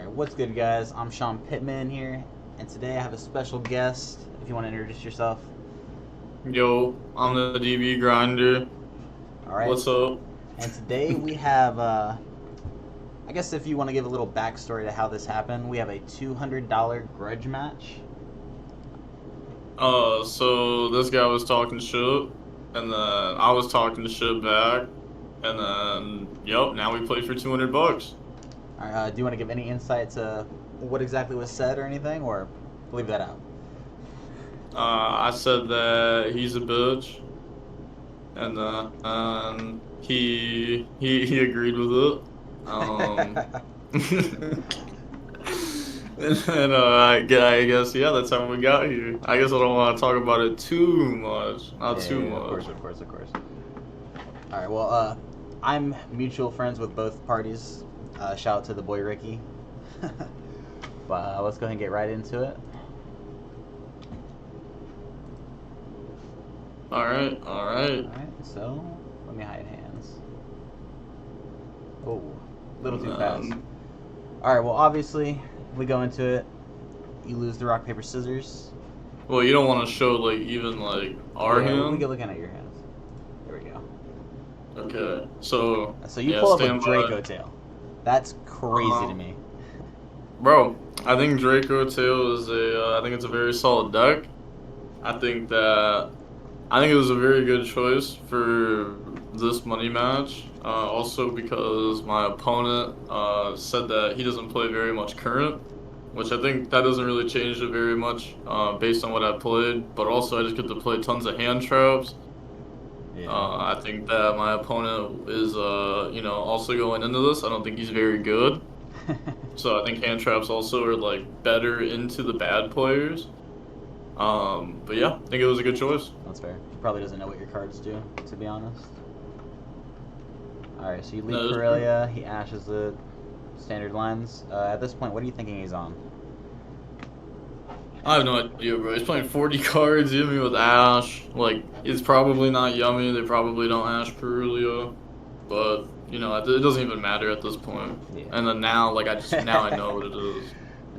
Alright, what's good, guys? I'm Sean Pittman here, and today I have a special guest. If you want to introduce yourself. Yo, I'm the Dbgrinder. Alright, What's up? and today we have, I guess if you want to give a little backstory to how this happened, we have a $200 grudge match. So this guy was talking shit, and then I was talking shit back, and then yep, now we play for 200 bucks. Alright, do you want to give any insight to what exactly was said or anything, or leave that out? I said that he's a bitch, and he agreed with it. And then I guess yeah, that's how we got here. I guess I don't want to talk about it too much, not Yeah, too yeah, of much. course, of course, of course. Alright, well, I'm mutual friends with both parties. Shout out to the boy Rikki. But let's go ahead and get right into it. All right, all right. Alright, so let me hide hands. Oh, a little too fast. Um, Alright, well, obviously, we go into it. You lose the rock, paper, scissors. well, you don't want to show like even like our Yeah, we hand. get looking at your hands. There we go. Okay, so So you yeah, pull up a stand by. Draco tail. That's crazy to Um, me. bro, I think Draco Tail is a. I think it's a very solid deck. I think that. I think it was a very good choice for this money match. Also because my opponent said that he doesn't play very much current, which I think that doesn't really change it very much based on what I played. But also I just get to play tons of hand traps. Yeah. I think that my opponent is also going into this. I don't think he's very good. So I think hand traps also are like better into the bad players. But yeah, I think it was a good choice. That's fair. He probably doesn't know what your cards do, to be honest. Alright, so you leave No, that's true. Corellia, he ashes the standard lines. At this point, what are you thinking he's on? I have no idea, bro. He's playing 40 cards, yummy with Ash. Like, it's probably not yummy. They probably don't Ash Perulia. But, it doesn't even matter at this point. Yeah. And then now, like, now I know what it is.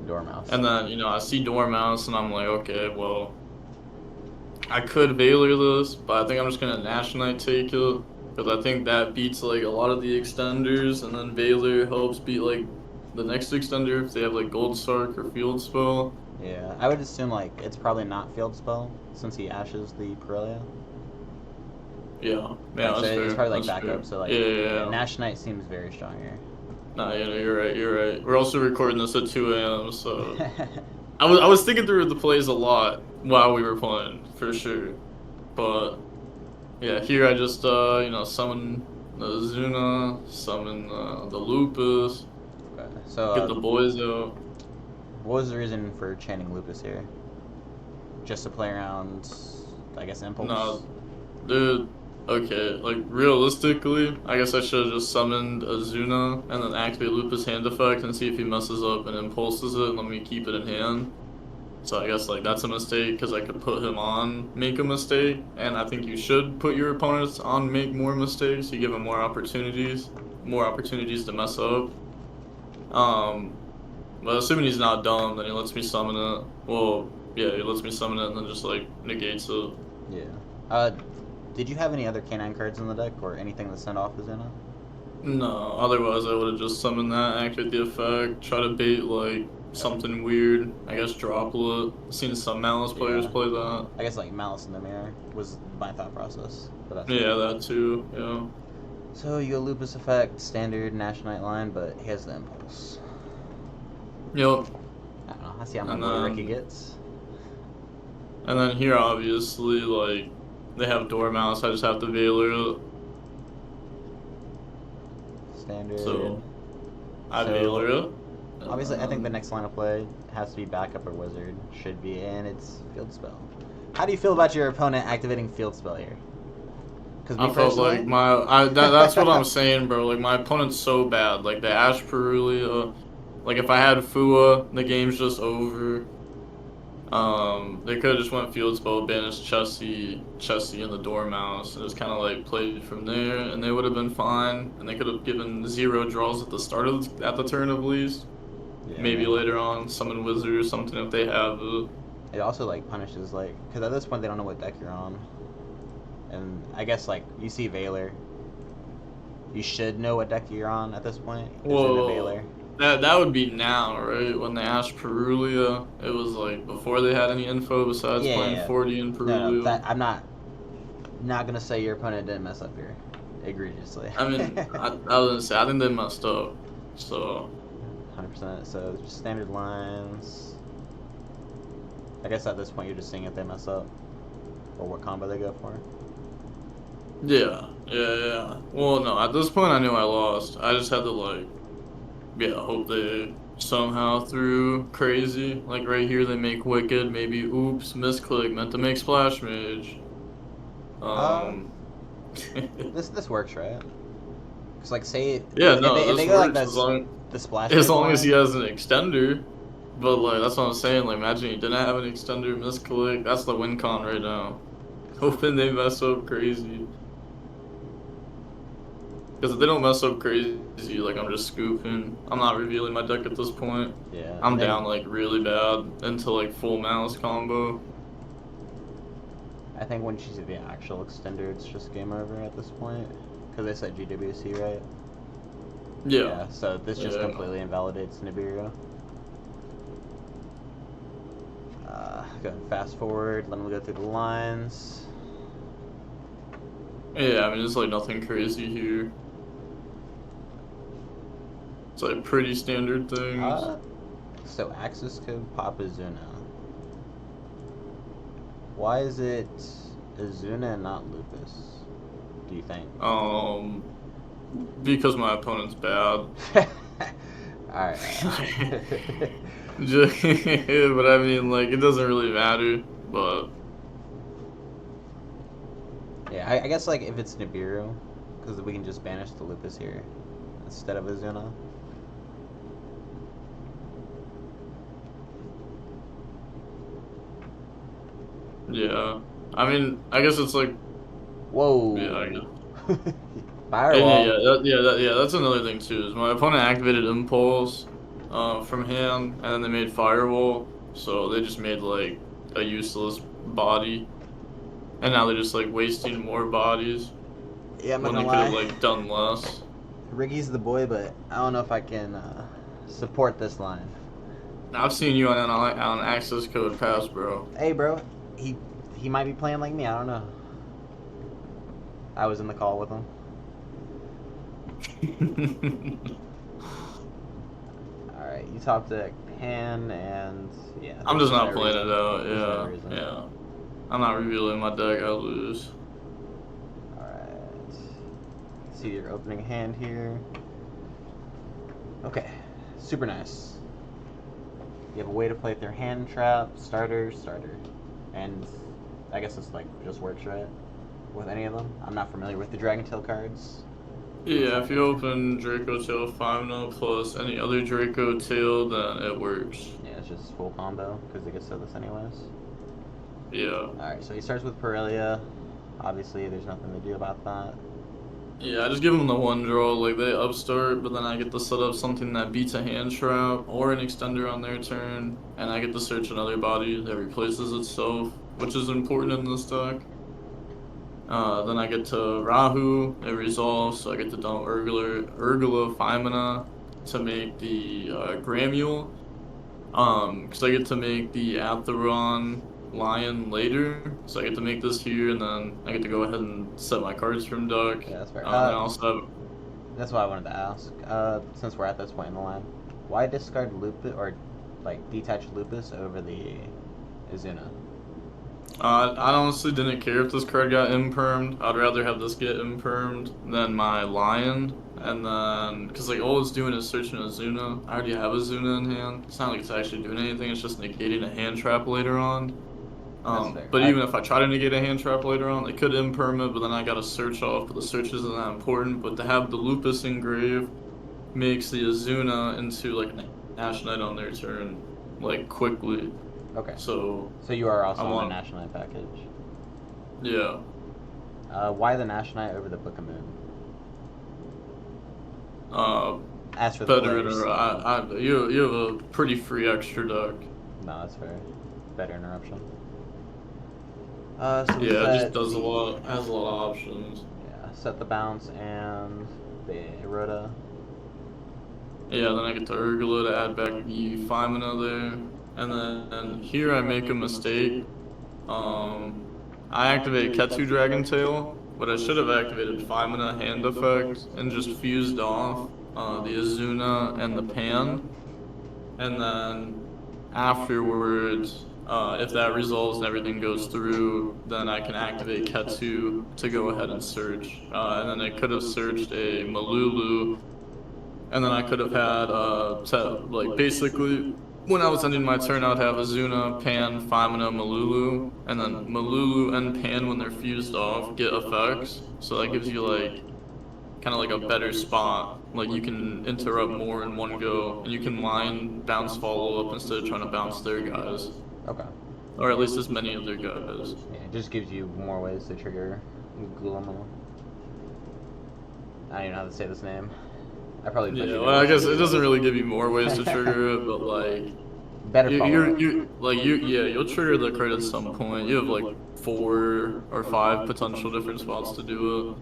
Dormouse. And then, I see Dormouse and I'm like, okay, well, I could Valor this, but I think I'm just gonna Nash Knight take it. Because I think that beats, like, a lot of the extenders. And then Valor helps beat, like, the next extender if they have, like, Gold Sark or Field Spell. Yeah, I would assume like it's probably not field spell since he ashes the Corellia. Yeah, yeah, Right, so that's it's fair. probably like That's fair. backup. So like, Yeah, yeah, yeah, yeah. Nash Knight seems very strong Nah, you're right, you're right. We're also recording this at 2 a.m., so here. I was thinking through the plays a lot while we were playing, for sure. But yeah, here I just summon the Zuna, summon the Lupus, So, get the boys out. what was the reason for chanting Lupus here? Just to play around, I guess, Nah, Impulse? dude. Okay, like realistically, I guess I should have just summoned a Zuna and then activate Lupus hand effect and see if he messes up and impulses it and let me keep it in hand. So I guess like that's a mistake because I could put him on make a mistake, and I think you should put your opponents on make more mistakes. You give them more opportunities to mess up. Um, but assuming he's not dumb, then he lets me summon it. Well, yeah, he lets me summon it and then just like negates it. Yeah. Did you have any other canine cards in the deck or anything that sent off the Zuna? No, otherwise I would have just summoned that, activate the effect, try to bait like something weird. I guess droplet. I've seen some Malice players Yeah. play that. I guess like Malice in the Mirror was my thought process, but that's fair. Yeah, that too. Yeah. So you go Lupus effect, standard Nash Knight line, but he has the Impulse. Yep. I don't know. I see how my And boy Rikki then gets. and then here obviously like they have Dormouse, I just have to Valor it. Standard. So I So Valor it. obviously, I think the And next line of play has to be backup or wizard. Should be, and it's field spell. How do you feel about your opponent activating field spell here? Because me I felt like personally, that's what I'm saying, bro. Like my opponent's so bad. Like the Ash Perulia, like if I had Fua, the game's just over. They could have just went field spell, banished Chessie, and the Dormouse, and just kind of like played from there, and they would have been fine. And they could have given 0 draws at the turn at least. Yeah, maybe man. later on summon wizard or something if they have it. It also like punishes like because at this point they don't know what deck you're on, and I guess like you see Valor, you should know what deck you're on at this point. Is in a Whoa, Valor. that would be now, right? When they asked Perulia, it was like before they had any info besides Yeah, yeah, playing yeah. 40 in No, Perulia. that I'm not gonna say your opponent didn't mess up here, egregiously. I mean, I was gonna say I think they messed up. So 100%. So just standard lines. I guess at this point you're just seeing if they mess up or what combo they go for. yeah. Well, no, at this point I knew I lost. I just had to like, yeah, hope they somehow threw crazy. Like right here they make wicked. Maybe oops, misclick, meant to make splash mage. Uh, Um. this works, right? Cause like say Yeah, if no, they this go like works this the splash as mage long as he line. has an extender. But like that's what I'm saying. Like imagine he didn't have an extender, misclick. That's the win con right now. Hoping they mess up crazy. Because if they don't mess up crazy, like I'm just scooping. I'm not revealing my deck at this point. Yeah, I'm and then down like really bad into like full mouse combo. I think when you see the actual extender, it's just game over at this point. Cause they said GWC, right? Yeah. Yeah. So this just Yeah. completely invalidates Nibiru. Go fast forward. Let me go through the lines. Yeah, I mean it's like nothing crazy here. It's like pretty standard things. So Axis code Pop Azuna. Why is it Azuna and not Lupus? Do you think? Because my opponent's bad. Alright. But I mean, like, it doesn't really matter. But Yeah, I guess like if it's Nibiru, because we can just banish the Lupus here instead of Azuna. yeah, I mean, I guess it's like, yeah, I Whoa. guess. And Firewall. that's another thing too. Is my opponent activated Impulse, from hand, and then they made Firewall, so they just made like a useless body, and now they're just like wasting more bodies Yeah, I'm not when they gonna could have lie. like done less. Ricky's the boy, but I don't know if I can support this line. I've seen you on access code pass, bro. Hey, bro, he he might be playing like me. I don't know. I was in the call with him. All right, you top deck Pan, and yeah. I'm There's just not no playing reason. it out. There's no reason. Yeah. I'm not revealing my deck. I lose. All right. See your opening hand here. Okay, super nice. You have a way to play through hand trap, starter, and I guess it's like just works right with any of them. I'm not familiar with the Dragon Tail cards. Yeah, if you open Draco Tail 5 plus any other Draco Tail, then it works. Yeah, it's just full combo because it gets to this anyways. Yeah. Alright, so he starts with Parelia. Obviously, there's nothing to do about that. Yeah, I just give them the one draw, like they upstart, but then I get to set up something that beats a hand trap or an extender on their turn, and I get to search another body that replaces itself, which is important in this deck. Then I get to Rahu, it resolves, so I get to dump Urgula Femina to make the Gramule. Because I get to make the Atheron Lion later, so I get to make this here, and then I get to go ahead and set my cards from deck. Yeah, that's fair. And I also have, That's what I wanted to ask. Since we're at this point in the line, why discard Lupus or like detach Lupus over the Izuna? I honestly didn't care if this card got impermed. I'd rather have this get impermed than my Lion. And then, because like all it's doing is searching a Zuna. I already have a Zuna in hand. It's not like it's actually doing anything. It's just negating a hand trap later on. That's fair. But even if I try to negate a hand trap later on, it could imperm it, but then I gotta search off, but the search isn't that important. But to have the Lupus engrave makes the Azuna into like an Ash Knight on their turn, like quickly. Okay. So you are also I on the want, National Knight package. yeah. Why the National Knight over the Book of Moon? As for the Better players, you have a pretty free extra deck. no, that's fair. Better interruption. So we Yeah, it just set does a the lot, has a lot of options. set the bounce and the rota. Yeah, then I get to Urgula to add back the 5 mana there. And then here I make a mistake. I activate Ketsu Dragon Tail, but I should have activated 5 mana hand effect and just fused off the Azuna and the Pan. And then afterwards, if that resolves and everything goes through, then I can activate Ketsu to go ahead and search. And then I could have searched a Malulu, and then I could have had like basically when I was ending my turn, I'd have Azuna, Pan, 5 mana, Malulu, and then Malulu and Pan when they're fused off get effects. So that gives you like kind of like a better spot. Like you can interrupt more in one go, and you can line bounce follow up instead of trying to bounce their guys, Okay. or at least as many of their guys. Yeah, it just gives you more ways to trigger Guillermo. I don't even know how to say this name. I probably butchered Yeah, it. well, I guess it doesn't really give you more ways to trigger it, but like better follow. you'll trigger the card at some point. You have like 4 or 5 potential different spots to do it.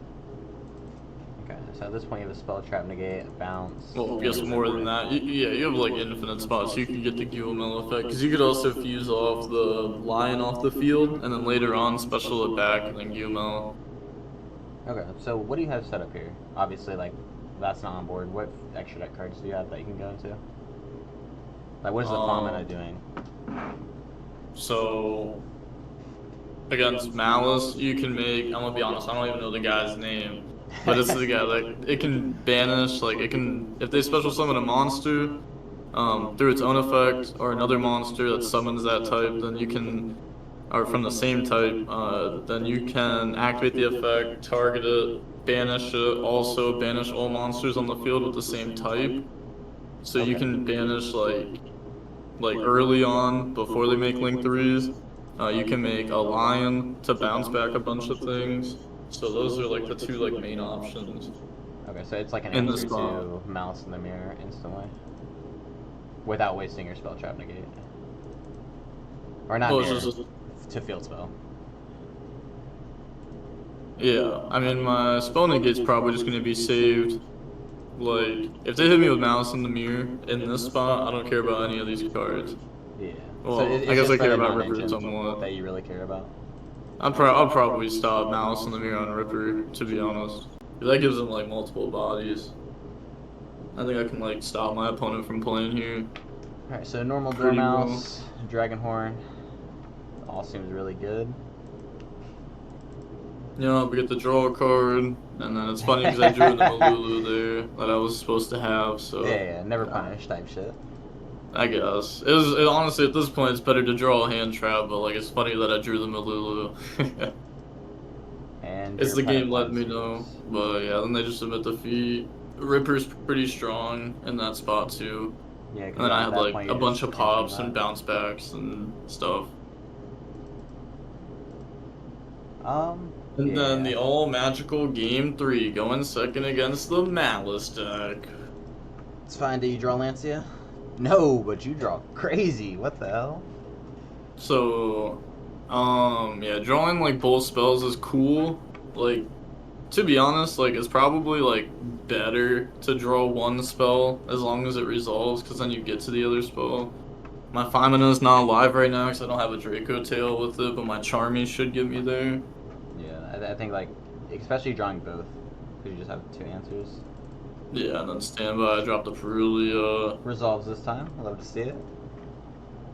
Okay, so at this point you have a spell trap negate, a bounce. Well, I guess more than that. Yeah, you have like infinite spots. You can get the Guillermo effect because you could also fuse off the lion off the field, and then later on special it back and then Guillermo. Okay, so what do you have set up here? Obviously, like, that's not on board. What extra deck cards do you have that you can go into? Like, what is the Famina doing? So against Malice, you can make. I'm gonna be honest. I don't even know the guy's name, but it's the guy like it can banish. Like it can if they special summon a monster, through its own effect or another monster that summons that type, then you can. Or from the same type, then you can activate the effect, target it, banish it, also banish all monsters on the field with the same type. So you can banish like early on before they make Link 3s. You can make a lion to bounce back a bunch of things. So those are like the two like main options. Okay, so it's like an In the answer spot. to Mouse in the Mirror instantly. Without wasting your spell trap negate. Or not Well, mirror, it's just to field spell. yeah. I mean my spell negate's probably just gonna be saved. Like, if they hit me with Malice in the Mirror in this spot, I don't care about any of these cards. Yeah. Well, So I it's guess just I for care the about Ripper non-engine somewhat. that you really care about. I'll probably stop Malice in the Mirror on Ripper, to be honest. That gives him, like, multiple bodies. I think I can, like, stop my opponent from playing here. Alright, so normal Pretty Dormouse, Dragonhorn. All seems really good. You know, we get to draw a card, and then it's funny because I drew in the Malulu there that I was supposed to have, so... Yeah, never punish type shit. I guess. Honestly, at this point, it's better to draw a hand trap, but, like, it's funny that I drew the Malulu. And It's your the game opponent letting me know. But yeah, then they just submit defeat. Ripper's pretty strong in that spot too. Yeah, And then I have like a bunch of pops and bounce. bounce backs and stuff. And then the all magical game 3 going second against the Malice deck. It's fine. Did you draw Lancia? No, but you draw crazy. What the hell? So, yeah, drawing like both spells is cool. Like, to be honest, like it's probably like better to draw one spell as long as it resolves, because then you get to the other spell. My 5 mana is not alive right now because I don't have a Draco Tail with it, but my Charmy should get me there. Yeah, I think like, especially drawing both, because you just have two answers. Yeah, and then standby, I dropped the Perulia. Resolves this time. I love to see it.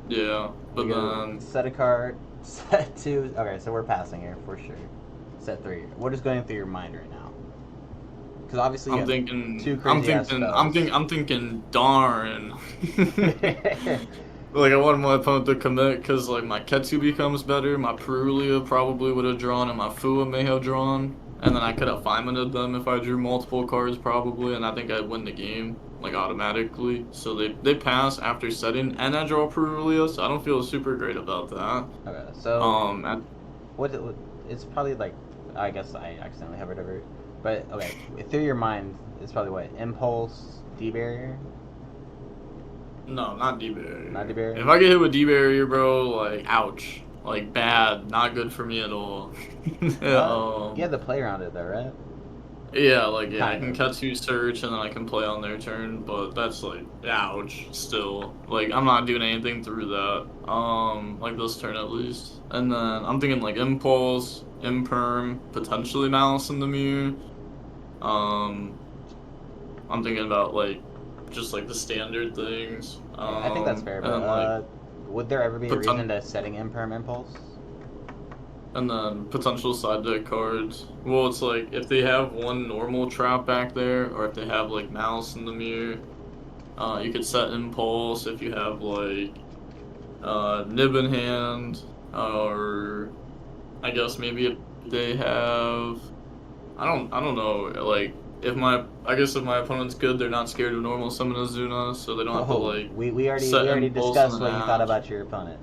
Yeah, but then set a card. Set two. Okay, so we're passing here for sure. Set three. What is going through your mind right now? Because obviously you I'm have thinking, two crazy I'm thinking, darn. Like I wanted my opponent to commit because like my Ketsu becomes better, my Perulia probably would have drawn, and my Fua may have drawn, and then I could have 5-minute them if I drew multiple cards probably, and I think I'd win the game like automatically. So they pass after setting, and I draw Perulia, so I don't feel super great about that. Okay, so it's probably like, I guess I accidentally hovered over it, but okay, through your mind it's probably what, impulse, D barrier? No, not D-barrier. Not D barrier? If I get hit with D-barrier, bro, like, ouch. Like, bad. Not good for me at all. You had to play around it though, right? Yeah, like, yeah, I Kind can of. Katsu search and then I can play on their turn, but that's like, ouch, still. Like, I'm not doing anything through that. Like this turn at least. And then I'm thinking like Impulse, Imperm, potentially Malice in the Mirror. Um, I'm thinking about like, just like the standard things. Yeah, I think that's fair, And but then like, would there ever be a reason poten to setting Imperm Impulse? and then potential side deck cards. Well, it's like, if they have one normal trap back there, or if they have like Malice in the Mirror. You could set Impulse if you have like Nib in hand, or I guess maybe if they have, I don't know, like I guess if my opponent's good, they're not scared of normal summon Azuna, so they don't have to Oh, like we set already Impulse and discussed then what you thought ash. about your opponent.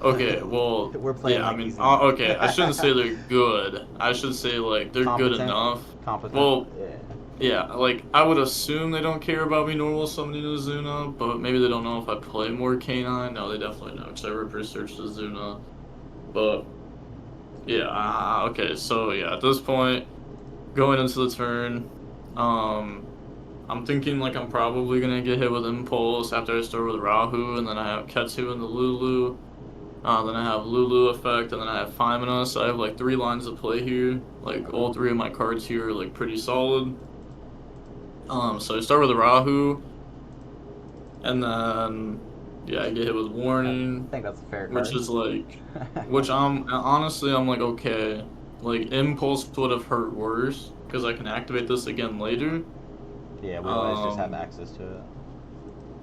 Okay, well, We're playing yeah, I like mean, he's in. okay, I shouldn't say they're good. I should say like they're good Competent, enough. competent. Well, Yeah. yeah, like, I would assume they don't care about me normal summoning Azuna, but maybe they don't know if I play more Canine. No, they definitely know, because I researched Azuna. But, yeah, okay, so, yeah, at this point, going into the turn, I'm thinking, like, I'm probably gonna get hit with Impulse after I start with Rahu, and then I have Ketsu and the Lulu. Then I have Lulu effect, and then I have Femina, so I have, like, 3 lines of play here. Like, all 3 of my cards here are, like, pretty solid. So I start with Rahu, and then yeah, I get hit with I warning, think that's a fair which card. is like, which I'm like, okay, like Impulse would have hurt worse because I can activate this again later. Yeah, we always just have access to it.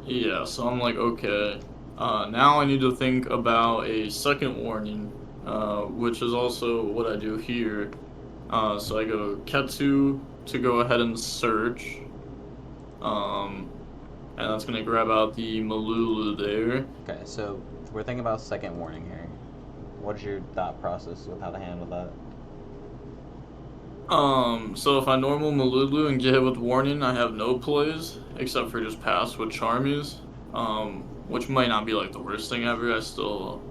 Yeah, so I'm like, okay. Now I need to think about a second warning, which is also what I do here. So I go Ketsu to go ahead and search. And that's gonna grab out the Malulu there. Okay, so we're thinking about second warning here. What's your thought process with how to handle that? So if I normal Malulu and get hit with warning, I have no plays, except for just pass with Charmies. Which might not be like the worst thing ever. I still,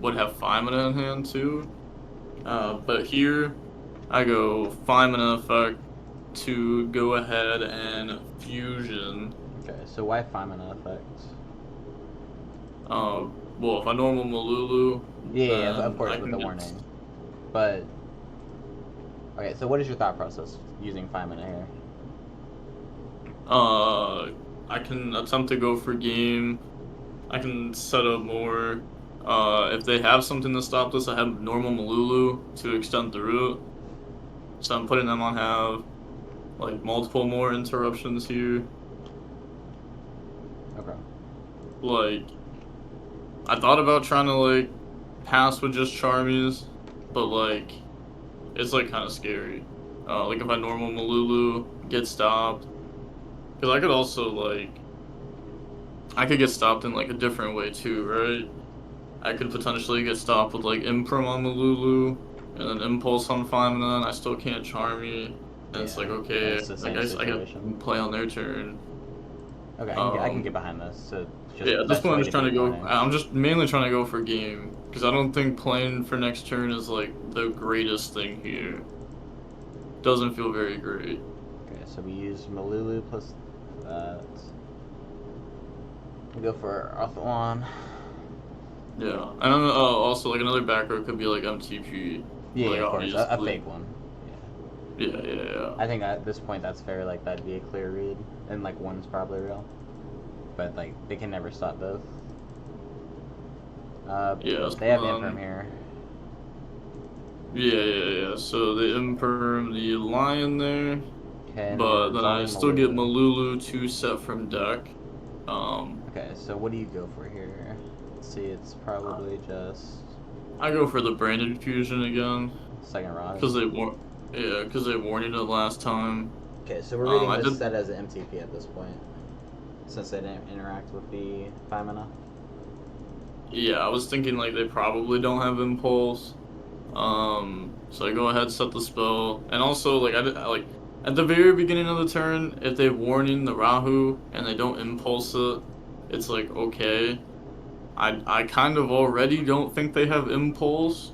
would have Femina in hand too. But here, I go Femina effect to go ahead and fusion. Okay, so why Femina effect? Well, if I normal Malulu, Yeah, of then course I with can the get, warning. But okay, so what is your thought process using Femina here? I can attempt to go for game. I can set up more. If they have something to stop this, I have normal Malulu to extend the route. So I'm putting them on have like multiple more interruptions here. Okay. Like, I thought about trying to like pass with just Charmies, but like it's like kind of scary. Like if I normal Malulu get stopped, because I could also like I could get stopped in like a different way too, right? I could potentially get stopped with like Imprim on Malulu and then Impulse on Femina, and I still can't Charmy. And it's like, And okay, it's the I same guess I situation. can play on their turn. Okay, I can get behind this. So just Yeah, at this best point I'm way just to trying to beat go. warning. I'm just mainly trying to go for game because I don't think playing for next turn is like the greatest thing here. Doesn't feel very great. Okay, so we use Malulu plus that. We go for Arthwan. Yeah, and then, also like another back row could be like MTP. Yeah, Like of course, a obviously. fake one. Yeah. I think at this point that's fair. Like that'd be a clear read, and like one's probably real. But like they can never stop both. Yeah. They have Imperm here. Yeah. So the Imperm, the Lion there. Okay, But then I resolving still get Malulu. Malulu 2 set from deck. Okay, so what do you go for here? Let's see, it's probably just I go for the branded fusion again. second rod. Because they warned it last time. Okay, so we're reading this set as an MTP at this point, since they didn't interact with the Femina. Yeah, I was thinking like they probably don't have impulse. So I go ahead, set the spell, and also like At the very beginning of the turn, if they warning the Rahu and they don't impulse it, it's like, okay. I kind of already don't think they have impulse.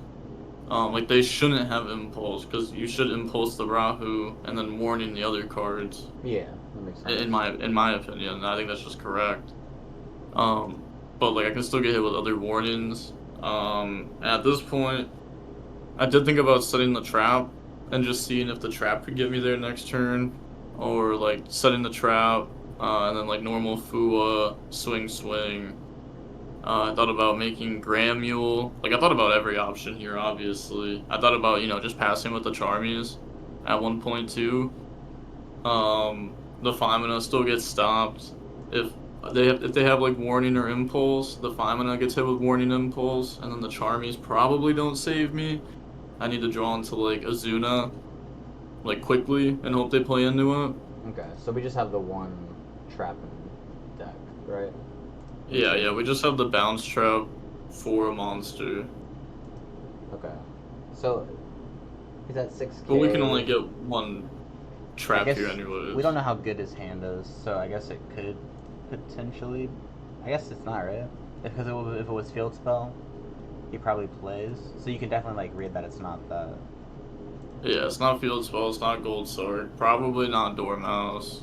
Like they shouldn't have impulse because you should impulse the Rahu and then warning the other cards. Yeah, that makes sense. In my opinion, I think that's just correct. Um, but like I can still get hit with other warnings. At this point, I did think about setting the trap and just seeing if the trap could get me there next turn, or like setting the trap, and then like normal Fua, swing. I thought about making Gramule. Like, I thought about every option here, obviously. I thought about, just passing with the Charmies at 1.2. The Femina still gets stopped. If they have like Warning or Impulse, the Femina gets hit with Warning Impulse, and then the Charmies probably don't save me. I need to draw into, like, Azuna, like, quickly, and hope they play into it. Okay, so we just have the one trap in deck, right? Yeah, we just have the Bounce Trap for a monster. Okay. So, he's at 6k. But we can only get one trap here anyways. We don't know how good his hand is, so I guess it could potentially... I guess it's not, right? Because if it was Field Spell, he probably plays. So you can definitely, like, read that it's not that. Yeah, it's not Field Spell, it's not Gold Sword. Probably not Dormouse.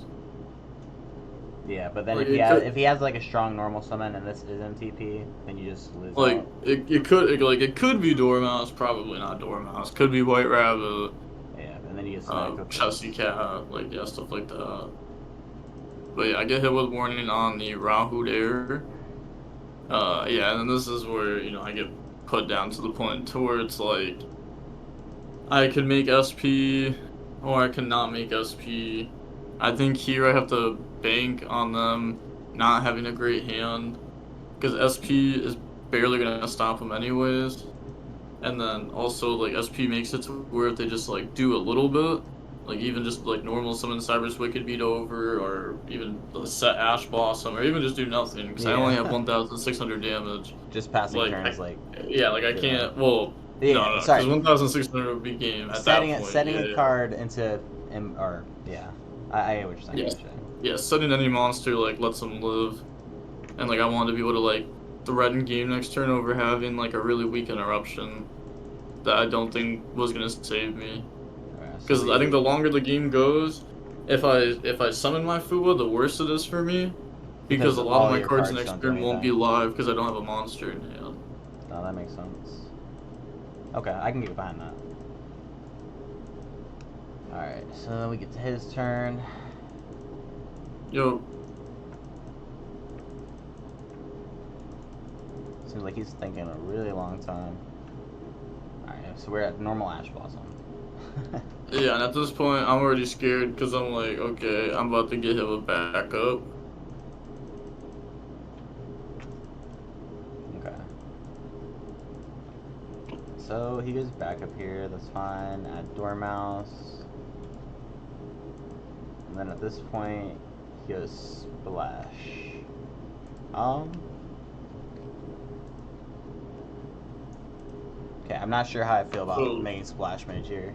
Yeah, but then like, if he has like a strong normal summon and this is MTP, then you just lose. Like out. it could be Dormouse, probably not Dormouse. Could be White Rabbit. Yeah, and then you get sniped with Chessie Cat, like yeah, stuff like that. But yeah, I get hit with warning on the Rahu there. Yeah, and then this is where I get put down to the point to where it's like I could make SP or I could not make SP. I think here I have to bank on them not having a great hand because SP is barely gonna stop them anyways, and then also like SP makes it to where if they just like do a little bit, like even just like normal summon Cyber's Wicked beat over, or even set Ash Blossom, or even just do nothing because I only have 1,600 damage. Just passing turns, I can't. Well, yeah, no, because 1,600 would be game at that point. Setting a card into I get what you're saying. Yeah, setting any monster like lets them live, and like I wanted to be able to like threaten game next turn over having like a really weak interruption that I don't think was gonna save me. Because I think the longer the game goes, if I summon my Fuwa, the worse it is for me, because a lot of my cards next turn won't be live because I don't have a monster in hand. No, that makes sense. Okay, I can get behind that. Alright, so then we get to his turn. Yo. Seems like he's thinking a really long time. Alright, so we're at normal Ash Blossom. Yeah, and at this point, I'm already scared because I'm like, okay, I'm about to get hit with backup. Okay. So he goes back up here, that's fine. Add Dormouse. And then at this point, he goes Splash. Okay, I'm not sure how I feel about making Splash Mage here.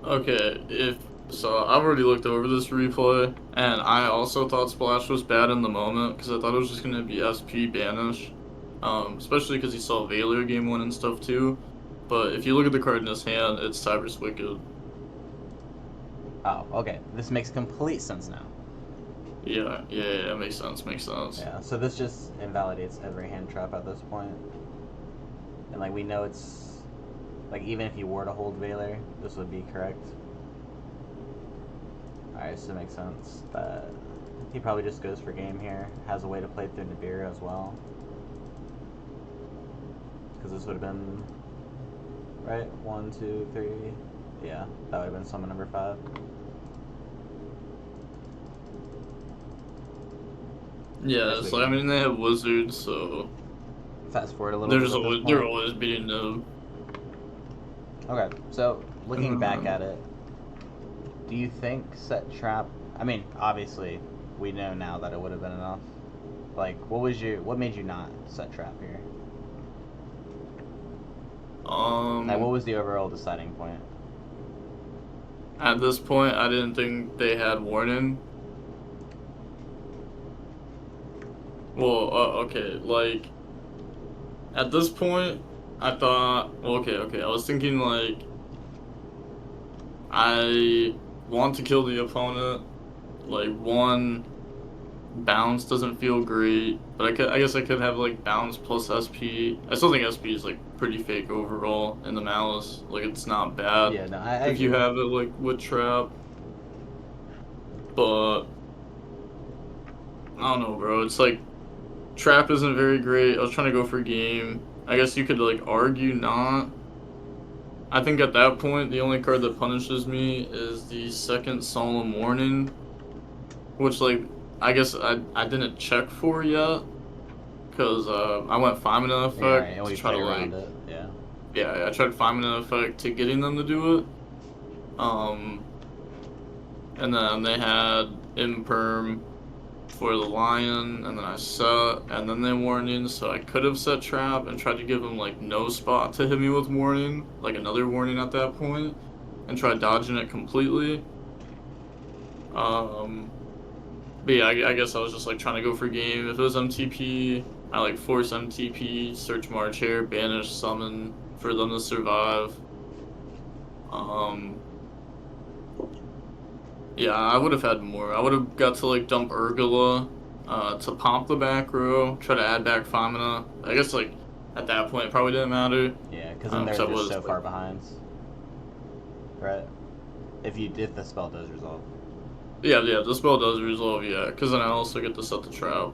Okay, so I've already looked over this replay, and I also thought Splash was bad in the moment, because I thought it was just going to be SP Banish, especially because he saw Valor game 1 and stuff too, but if you look at the card in his hand, it's Cyber's Wicked. Oh, okay, this makes complete sense now. Yeah, makes sense. Yeah, so this just invalidates every hand trap at this point. And like we know it's like even if you were to hold Valor, this would be correct. Alright, so it makes sense that he probably just goes for game here. Has a way to play through Nibiru as well. Because this would have been right? 1, 2, 3. Yeah, that would have been summon number 5. Yeah, so I mean they have wizards, so fast forward a little bit. They're always beating them. Okay, so looking back at it, do you think set trap? I mean, obviously, we know now that it would have been enough. Like, what made you not set trap here? Like, what was the overall deciding point? At this point, I didn't think they had warning. Well, okay, like, at this point, I thought, well, okay, I was thinking, like, I want to kill the opponent, like, one, bounce doesn't feel great, but I guess I could have, like, bounce plus SP. I still think SP is, like, pretty fake overall in the Malice. Like, it's not bad Yeah, no, I if you agree. have it, like, with Trap, but I don't know, bro. It's, like, Trap isn't very great. I was trying to go for game. I guess you could, like, argue not. I think at that point, the only card that punishes me is the second Solemn Warning, which, like, I guess I didn't check for yet, because I went 5-minute Yeah, right, effect and to we try play to, around like, it. Yeah. yeah, I tried 5-minute effect to getting them to do it. And then they had Imperm for the Lion, and then I set, and then they warning, so I could have set Trap and tried to give him, like, no spot to hit me with warning, like another warning at that point, and try dodging it completely. But yeah, I guess I was just, like, trying to go for game. If it was MTP, I, like, force MTP, search March here, banish, summon for them to survive. Yeah, I would have had more. I would have got to, like, dump Urgula, to pop the back row, try to add back Famina. I guess, like, at that point, it probably didn't matter. Yeah, because then they're So I just was, so like, far behind. Right? If the spell does resolve. yeah, the spell does resolve, yeah, because then I also get to set the trap.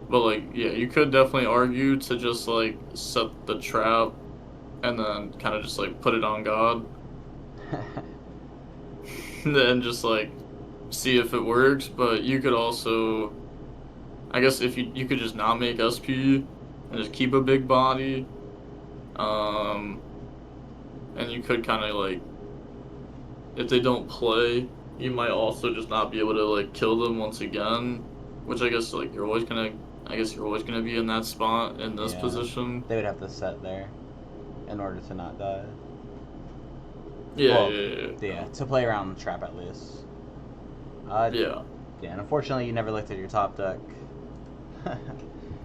But, like, yeah, you could definitely argue to just, like, set the trap and then kind of just, like, put it on God. And then just, like, see if it works. But you could also, I guess, if you could just not make SP and just keep a big body. And you could kind of, like, if they don't play, you might also just not be able to, like, kill them once again. Which I guess, like, you're always gonna be in that spot in this Yeah. position. They would have to set there in order to not die. Yeah, Well, yeah. to play around the trap at least. Yeah. Yeah, and unfortunately, you never looked at your top deck.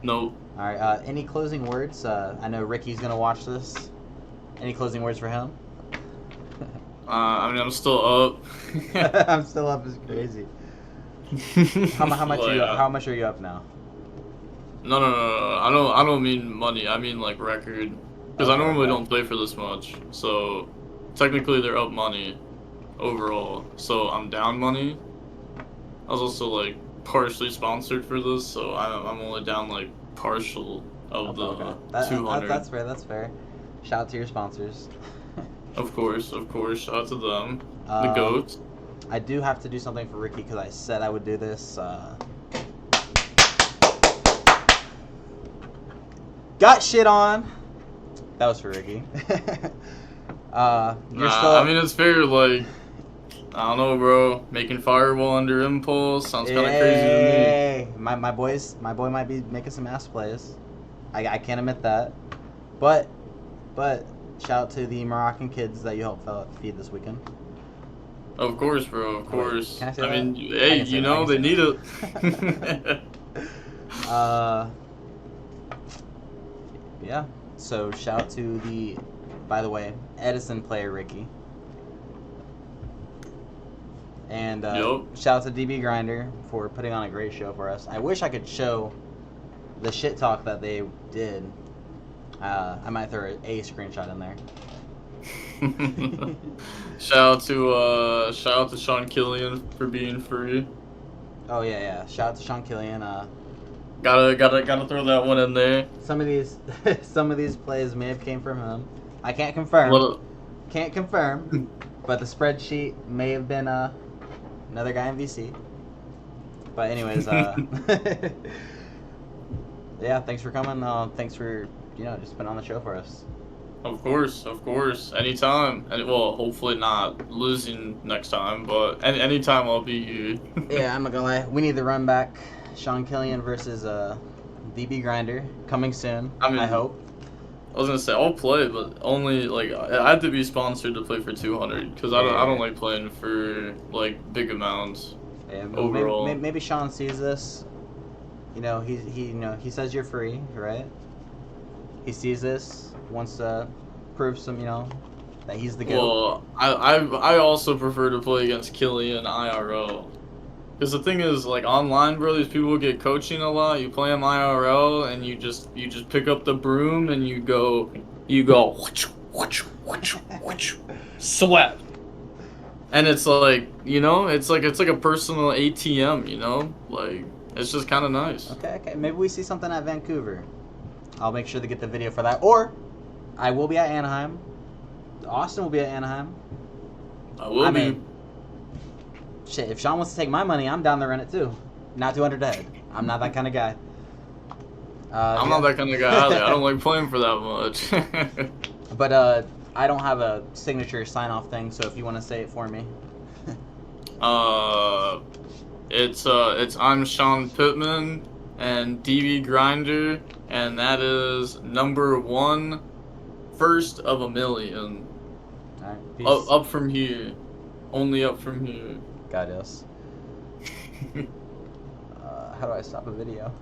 Nope. All right. Any closing words? I know Ricky's gonna watch this. Any closing words for him? I mean, I'm still up. I'm still up as crazy. How much Like, how much are you up now? No. I don't mean money. I mean, like, record. Because I normally don't play for this much. So technically, they're up money overall. So I'm down money. I was also, like, partially sponsored for this, so I'm only down, like, partial of the 200. That's fair. That's fair. Shout out to your sponsors. Of course. Shout out to them. The goats. I do have to do something for Ricky because I said I would do this. Got shit on. That was for Ricky. I mean, it's fair, like, I don't know, bro. Making Fireball under Impulse sounds kind of crazy to me. My boy might be making some ass plays. I can't admit that. But shout out to the Moroccan kids that you helped feed this weekend. Of course, bro. Of course. Can I say I that? mean, hey, you know they need it. Yeah. So shout out to the, by the way, Edison player Rikki. And shout out to Dbgrinder for putting on a great show for us. I wish I could show the shit talk that they did. I might throw a screenshot in there. Shout out to Sean Killian for being free. Oh yeah. Shout out to Sean Killian. Gotta throw that one in there. Some of these plays may have came from him. I can't confirm. Can't confirm. But the spreadsheet may have been another guy in VC. But anyways, yeah, thanks for coming. Thanks for just putting on the show for us. Of course. Anytime. Well, hopefully not losing next time, but anytime I'll beat you. Yeah, I'm not gonna lie. We need the run back. Sean Killian versus Dbgrinder coming soon. I hope. I was gonna say I'll play, but only like I have to be sponsored to play for 200 because I don't like playing for like big amounts Yeah, overall. maybe Sean sees this. You know, he says you're free, right? He sees this, wants to prove some, that he's the GOAT. Well, I also prefer to play against Killian IRL. Because the thing is, like online, bro, these people get coaching a lot. You play them IRL, and you just pick up the broom and you go whoosh, whoosh, whoosh, whoosh, sweat. And it's like, it's like a personal ATM, like it's just kind of nice. Okay. Maybe we see something at Vancouver. I'll make sure to get the video for that. Or I will be at Anaheim. Austin will be at Anaheim. I mean, shit, if Sean wants to take my money, I'm down to rent it too. Not 200 head. I'm not that kind of guy. I'm not that kind of guy either. I don't like playing for that much. But I don't have a signature sign-off thing, so if you want to say it for me. It's I'm Sean Pittman and Dbgrinder, and that is number 1, first of a million. Alright, peace. Up from here, only up from here. Adios. How do I stop a video?